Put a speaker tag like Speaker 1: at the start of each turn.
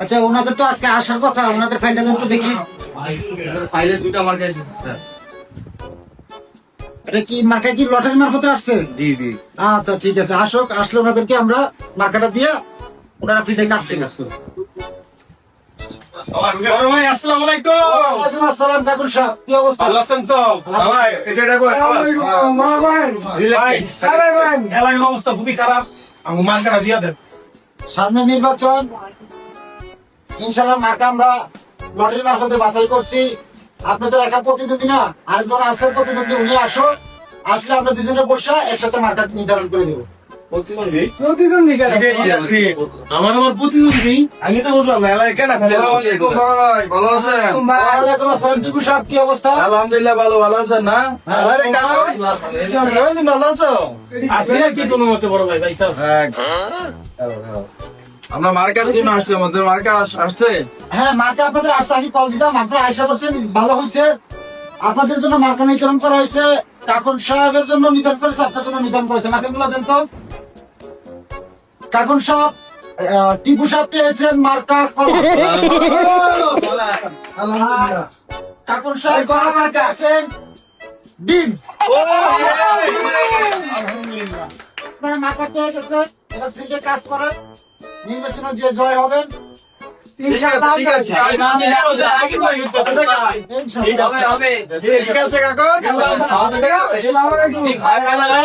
Speaker 1: আচ্ছা, ওনাদের তো আজকে আসার কথা, ওনাদের ফাইলটা দেন তো দেখি।
Speaker 2: ফাইলে দুইটা মার্কা এসেছে স্যার।
Speaker 1: এটা কি মার্কা, কি লটারি মারফতে আসছে?
Speaker 2: জি জি।
Speaker 1: আচ্ছা ঠিক আছে, আসুক, আসলে ওনাদেরকে আমরা মার্কাটা দিয়ে ওনারা ফ্রিতে কাজ করবে।
Speaker 3: বড় ভাই আসসালামু আলাইকুম।
Speaker 1: ওয়ালাইকুম আসসালাম কাকুর সাহেব, কি অবস্থা?
Speaker 3: ভালো আছেন তো? ভাই এটা দেখো এলাকার অবস্থা খুবই খারাপ, আমাকে মার্কাটা দিয়ে দেন।
Speaker 1: সামনে নির্বাচন, ইনশাল্লাহ মার্কা আমরা লটারি মারফতে বাছাই করছি। আপনাদের একা প্রতিদ্বন্দ্বী না, আরেকজন আছে প্রতিদ্বন্দ্বী, উনি আসো, আসলে আমরা দুজনে বসে একসাথে মার্কা নির্ধারণ করে দেবো।
Speaker 3: আমার প্রতিদ্বন্দ্বী আমি তো বুঝলাম না এলাকায় কেন
Speaker 2: ভাই ভালো আছেন?
Speaker 1: ওয়ালাইকুম আসসালাম টিকু সাহেব, কি অবস্থা?
Speaker 2: আলহামদুলিল্লাহ ভালো আছেন না? আরে কাকু, তুমি ভালো আছো?
Speaker 3: আছে কি কোনো মতে বড় ভাই ভাই স্যার?
Speaker 2: আমরা মার্কার জন্য আসছি, আমাদের মার্কা আসছে।
Speaker 1: হ্যাঁ, মার্কা আপনাদের আসছে, আমি কল দিতাম, আপনারা আশা করছেন, ভালো হয়েছে। আপনাদের জন্য মার্কা নির্ধারণ করা হয়েছে, কাকুন সাহেবের জন্য নির্ধারণ করেছে, আপনার জন্য নির্ধারণ করেছে। মার্কাগুলো দেন তো। কাকুন সাহেব, টিপু সাহেব পেয়েছেন মার্কা কলা।
Speaker 2: আলহামদুলিল্লাহ।
Speaker 1: কাকুন সাহেব মার্কা আছেন ডিম। আপনারা মার্কা পেয়ে গেছে, এবার ফ্রিতে কাজ করেন, নির্বাচনে যে জয় হবেন
Speaker 2: ঠিক আছে ঠিক আছে ঠিক আছে কাকু, গেলাম।
Speaker 1: ইনশাআল্লাহ।